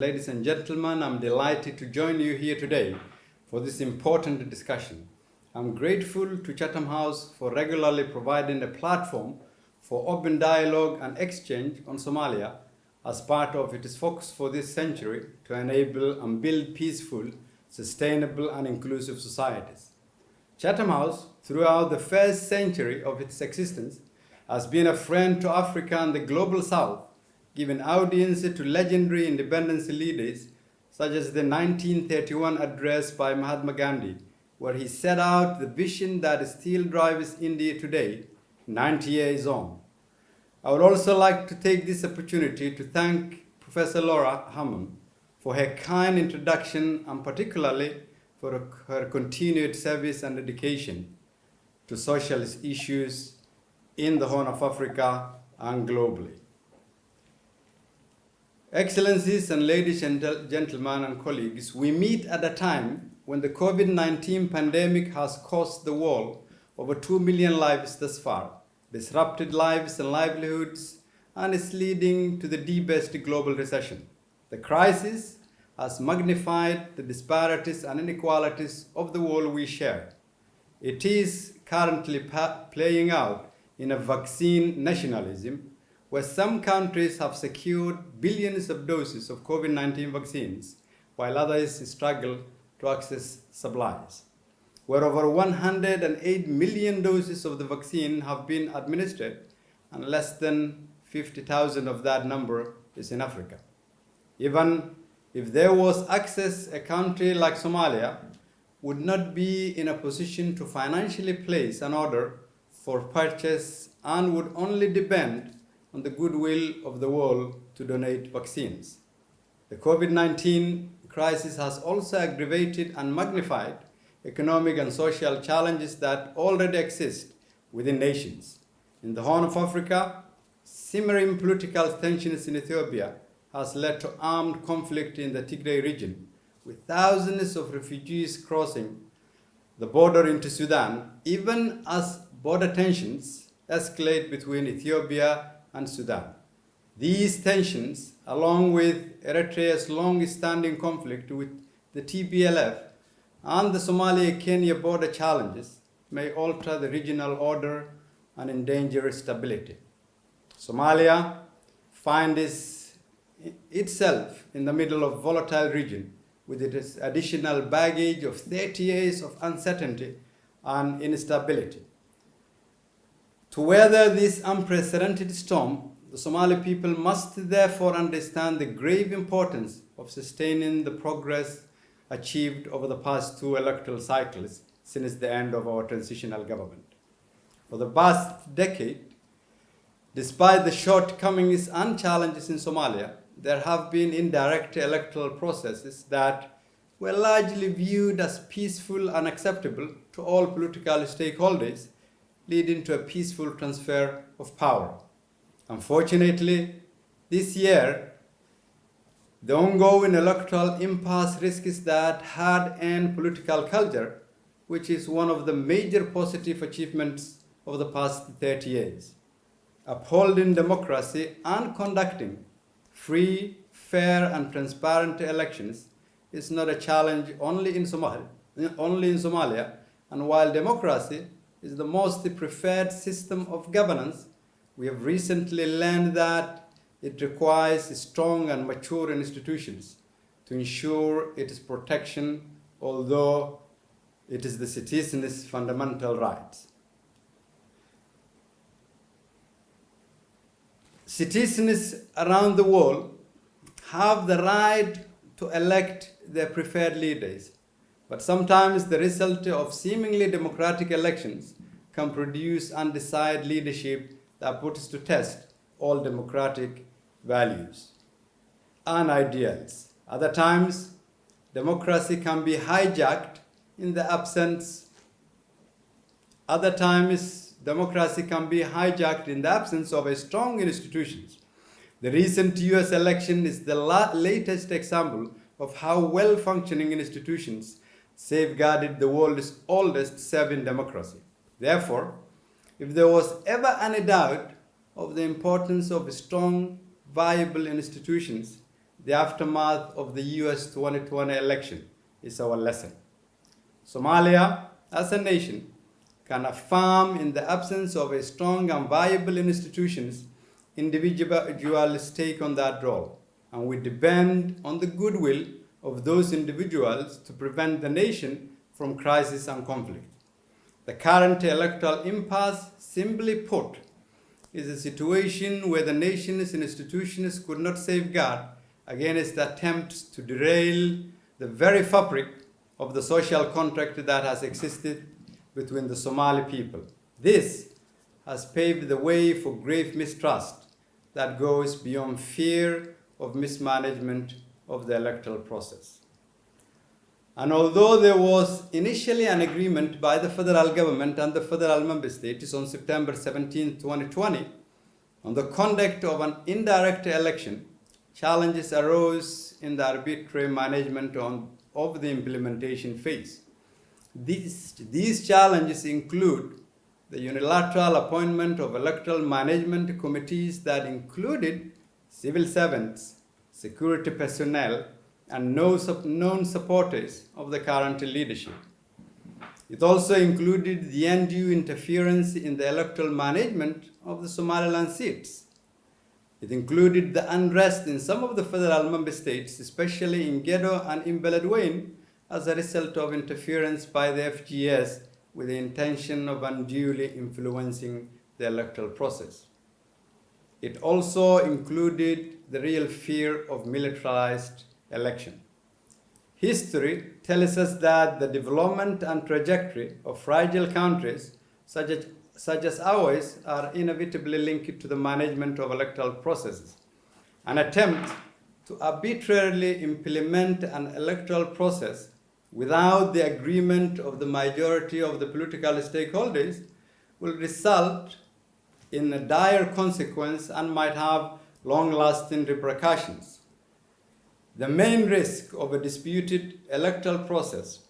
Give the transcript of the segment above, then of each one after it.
Ladies and gentlemen, I'm delighted to join you here today for this important discussion. I'm grateful to Chatham House for regularly providing a platform for open dialogue and exchange on Somalia as part of its focus for this century to enable and build peaceful, sustainable, and inclusive societies. Chatham House, throughout the first century of its existence, has been a friend to Africa and the global South, giving audience to legendary independence leaders such as the 1931 address by Mahatma Gandhi, where he set out the vision that still drives India today, 90 years on. I would also like to take this opportunity to thank Professor Laura Hammond for her kind introduction and particularly for her continued service and dedication to social issues in the Horn of Africa and globally. Excellencies and ladies and gentlemen and colleagues, we meet at a time when the COVID-19 pandemic has cost the world over 2 million lives thus far, disrupted lives and livelihoods, and is leading to the deepest global recession. The crisis has magnified the disparities and inequalities of the world we share. It is currently playing out in a vaccine nationalism, where some countries have secured billions of doses of COVID-19 vaccines, while others struggle to access supplies. Where over 108 million doses of the vaccine have been administered, and less than 50,000 of that number is in Africa. Even if there was access, a country like Somalia would not be in a position to financially place an order for purchase and would only depend on the goodwill of the world to donate vaccines. The COVID-19 crisis has also aggravated and magnified economic and social challenges that already exist within nations. In the Horn of Africa, simmering political tensions in Ethiopia has led to armed conflict in the Tigray region, with thousands of refugees crossing the border into Sudan, even as border tensions escalate between Ethiopia and Sudan. These tensions, along with Eritrea's long-standing conflict with the TPLF and the Somalia-Kenya border challenges, may alter the regional order and endanger stability. Somalia finds itself in the middle of a volatile region with its additional baggage of 30 years of uncertainty and instability. To weather this unprecedented storm, the Somali people must therefore understand the grave importance of sustaining the progress achieved over the past 2 electoral cycles since the end of our transitional government. For the past decade, despite the shortcomings and challenges in Somalia, there have been indirect electoral processes that were largely viewed as peaceful and acceptable to all political stakeholders, leading to a peaceful transfer of power. Unfortunately, this year, the ongoing electoral impasse risks that hard-earned political culture, which is one of the major positive achievements of the past 30 years. Upholding democracy and conducting free, fair, and transparent elections is not a challenge only in Somalia, and while democracy is the most preferred system of governance, we have recently learned that it requires strong and mature institutions to ensure its protection, although it is the citizens' fundamental rights. Citizens around the world have the right to elect their preferred leaders, but sometimes the result of seemingly democratic elections can produce undecided leadership that puts to test all democratic values and ideals. Other times, democracy can be hijacked in the absence of a strong institutions. The recent US election is the latest example of how well-functioning institutions safeguarded the world's oldest serving democracy. Therefore, if there was ever any doubt of the importance of strong, viable institutions, the aftermath of the US 2020 election is our lesson. Somalia, as a nation, can affirm in the absence of a strong and viable institutions, individuals take on that role, and we depend on the goodwill of those individuals to prevent the nation from crisis and conflict. The current electoral impasse, simply put, is a situation where the nation's institutions could not safeguard against the attempts to derail the very fabric of the social contract that has existed between the Somali people. This has paved the way for grave mistrust that goes beyond fear of mismanagement of the electoral process. And although there was initially an agreement by the federal government and the federal member states on September 17, 2020, on the conduct of an indirect election, challenges arose in the arbitrary management of the implementation phase. These challenges include the unilateral appointment of electoral management committees that included civil servants, security personnel, and known supporters of the current leadership. It also included the undue interference in the electoral management of the Somaliland seats. It included the unrest in some of the federal member states, especially in Gaaro and in Madaxweyne, as a result of interference by the FGS with the intention of unduly influencing the electoral process. It also included the real fear of militarized election. History tells us that the development and trajectory of fragile countries such as ours are inevitably linked to the management of electoral processes. An attempt to arbitrarily implement an electoral process without the agreement of the majority of the political stakeholders will result in a dire consequence and might have long-lasting repercussions. The main risk of a disputed electoral process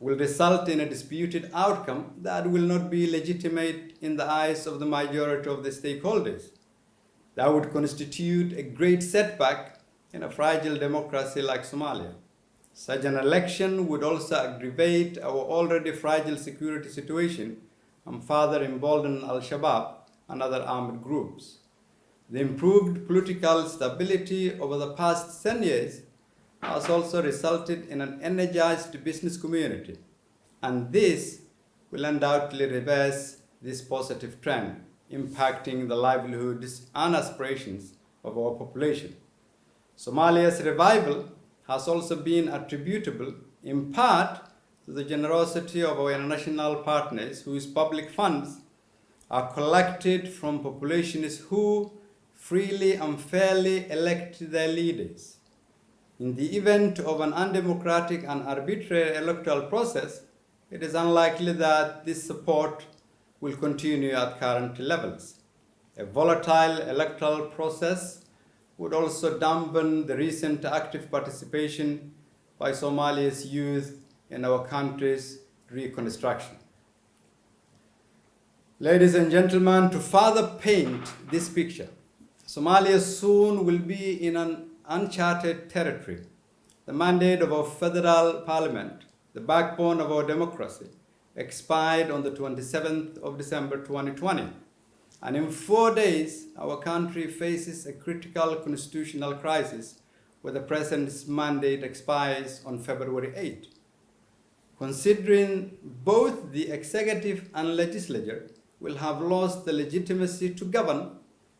will result in a disputed outcome that will not be legitimate in the eyes of the majority of the stakeholders. That would constitute a great setback in a fragile democracy like Somalia. Such an election would also aggravate our already fragile security situation and further embolden Al-Shabaab and other armed groups. The improved political stability over the past 10 years has also resulted in an energized business community, and this will undoubtedly reverse this positive trend, impacting the livelihoods and aspirations of our population. Somalia's revival has also been attributable in part to the generosity of our international partners whose public funds are collected from populations who freely and fairly elect their leaders. In the event of an undemocratic and arbitrary electoral process, it is unlikely that this support will continue at current levels. A volatile electoral process would also dampen the recent active participation by Somalia's youth in our country's reconstruction. Ladies and gentlemen, to further paint this picture, Somalia soon will be in an uncharted territory. The mandate of our federal parliament, the backbone of our democracy, expired on the 27th of December 2020. And in 4 days, our country faces a critical constitutional crisis where the president's mandate expires on February 8. Considering both the executive and legislature will have lost the legitimacy to govern,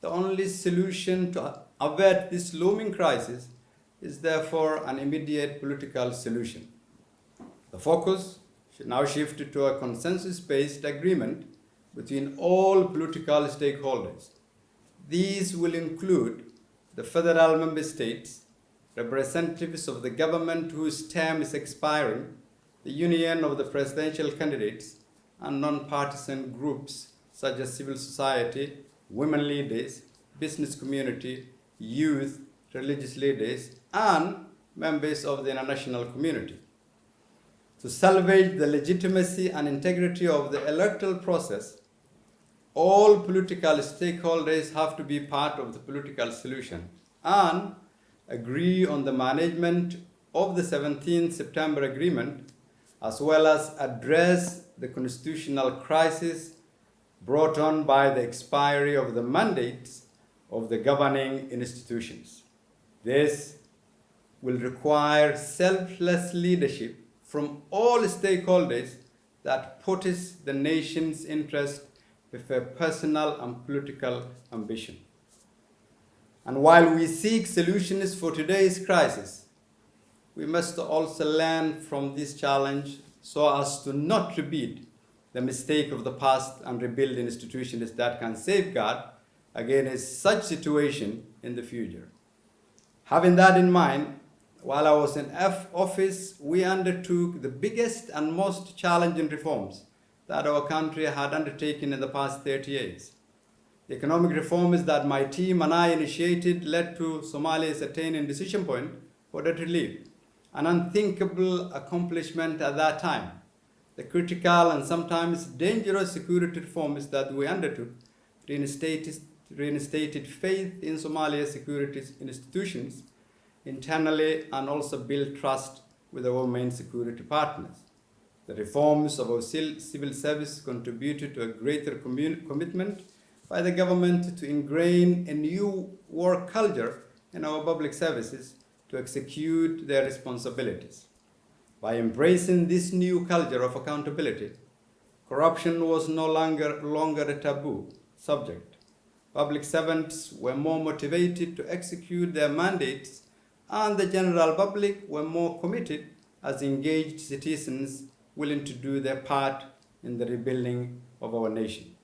the only solution to avert this looming crisis is therefore an immediate political solution. The focus should now shift to a consensus-based agreement between all political stakeholders. These will include the federal member states, representatives of the government whose term is expiring, the union of the presidential candidates, and non-partisan groups such as civil society, women leaders, business community, youth, religious leaders, and members of the international community. To salvage the legitimacy and integrity of the electoral process, all political stakeholders have to be part of the political solution. And agree on the management of the 17th September Agreement, as well as address the constitutional crisis brought on by the expiry of the mandates of the governing institutions. This will require selfless leadership from all stakeholders that puts the nation's interest before personal and political ambition. And while we seek solutions for today's crisis, we must also learn from this challenge so as to not repeat the mistake of the past and rebuild institutions that can safeguard against such situation in the future. Having that in mind, while I was in office, we undertook the biggest and most challenging reforms that our country had undertaken in the past 30 years. The economic reforms that my team and I initiated led to Somalia's attaining decision point for debt relief, an unthinkable accomplishment at that time. The critical and sometimes dangerous security reforms that we undertook reinstated faith in Somalia's security institutions internally and also built trust with our main security partners. The reforms of our civil service contributed to a greater commitment by the government to ingrain a new work culture in our public services to execute their responsibilities. By embracing this new culture of accountability, corruption was no longer a taboo subject. Public servants were more motivated to execute their mandates, and the general public were more committed as engaged citizens willing to do their part in the rebuilding of our nation.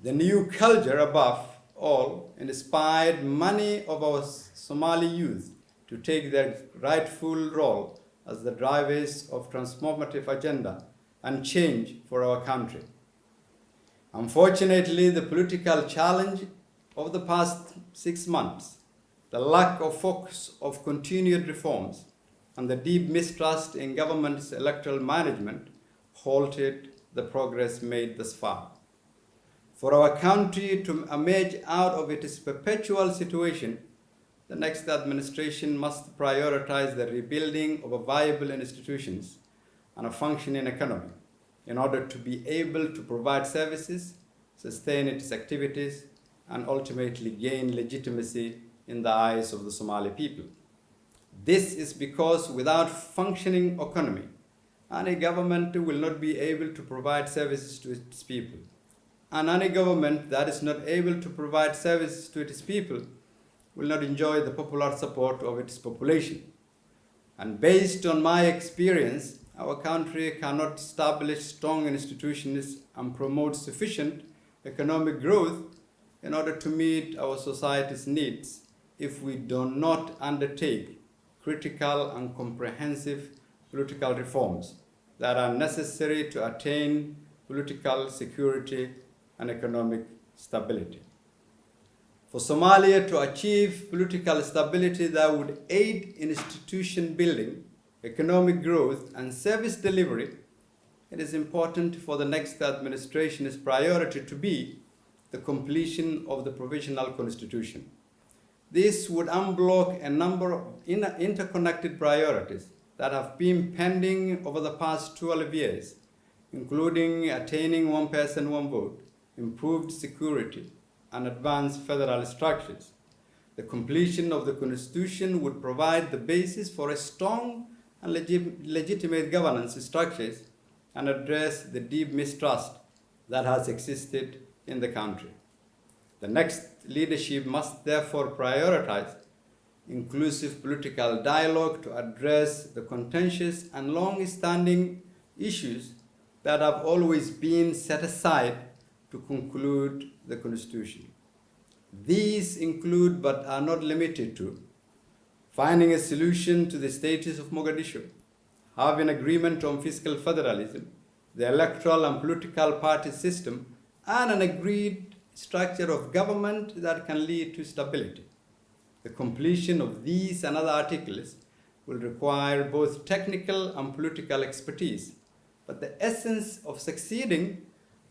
The new culture, above all, inspired many of our Somali youth to take their rightful role as the drivers of transformative agenda and change for our country. Unfortunately, the political challenge of the past 6 months, the lack of focus of continued reforms, and the deep mistrust in government's electoral management halted the progress made thus far. For our country to emerge out of its perpetual situation, the next administration must prioritize the rebuilding of viable institutions and a functioning economy in order to be able to provide services, sustain its activities, and ultimately gain legitimacy in the eyes of the Somali people. This is because without functioning economy, any government will not be able to provide services to its people. And any government that is not able to provide services to its people will not enjoy the popular support of its population. And based on my experience, our country cannot establish strong institutions and promote sufficient economic growth in order to meet our society's needs if we do not undertake critical and comprehensive political reforms that are necessary to attain political security and economic stability. For Somalia to achieve political stability that would aid institution building, economic growth, and service delivery, it is important for the next administration's priority to be the completion of the provisional constitution. This would unblock a number of interconnected priorities that have been pending over the past 12 years, including attaining one person, one vote, improved security, and advanced federal structures. The completion of the Constitution would provide the basis for a strong and legitimate governance structures and address the deep mistrust that has existed in the country. The next leadership must therefore prioritize inclusive political dialogue to address the contentious and long-standing issues that have always been set aside to conclude the Constitution. These include, but are not limited to, finding a solution to the status of Mogadishu, having agreement on fiscal federalism, the electoral and political party system, and an agreed structure of government that can lead to stability. The completion of these and other articles will require both technical and political expertise, but the essence of succeeding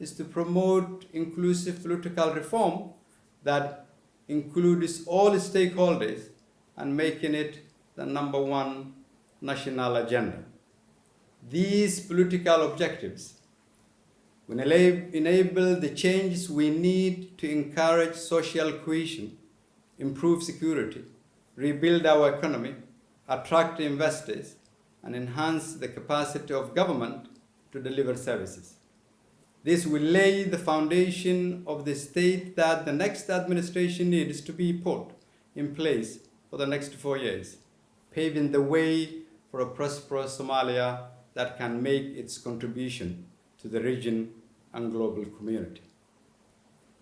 is to promote inclusive political reform that includes all stakeholders and making it the number one national agenda. These political objectives will enable the changes we need to encourage social cohesion, improve security, rebuild our economy, attract investors, and enhance the capacity of government to deliver services. This will lay the foundation of the state that the next administration needs to be put in place for the next 4 years, paving the way for a prosperous Somalia that can make its contribution to the region and global community.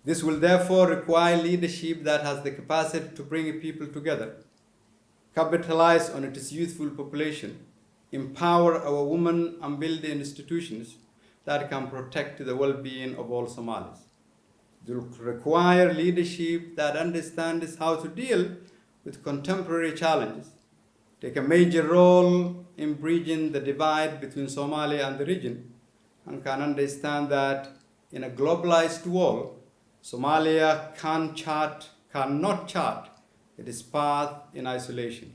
This will therefore require leadership that has the capacity to bring people together, capitalize on its youthful population, empower our women, and build the institutions that can protect the well-being of all Somalis. It will require leadership that understands how to deal with contemporary challenges, take a major role in bridging the divide between Somalia and the region, and can understand that in a globalized world, Somalia cannot chart its path in isolation.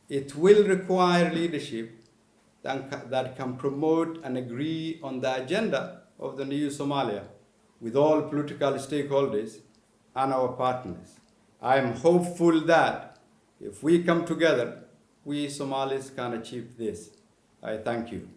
It will require leadership that can promote and agree on the agenda of the new Somalia with all political stakeholders and our partners. I am hopeful that if we come together, we Somalis can achieve this. I thank you.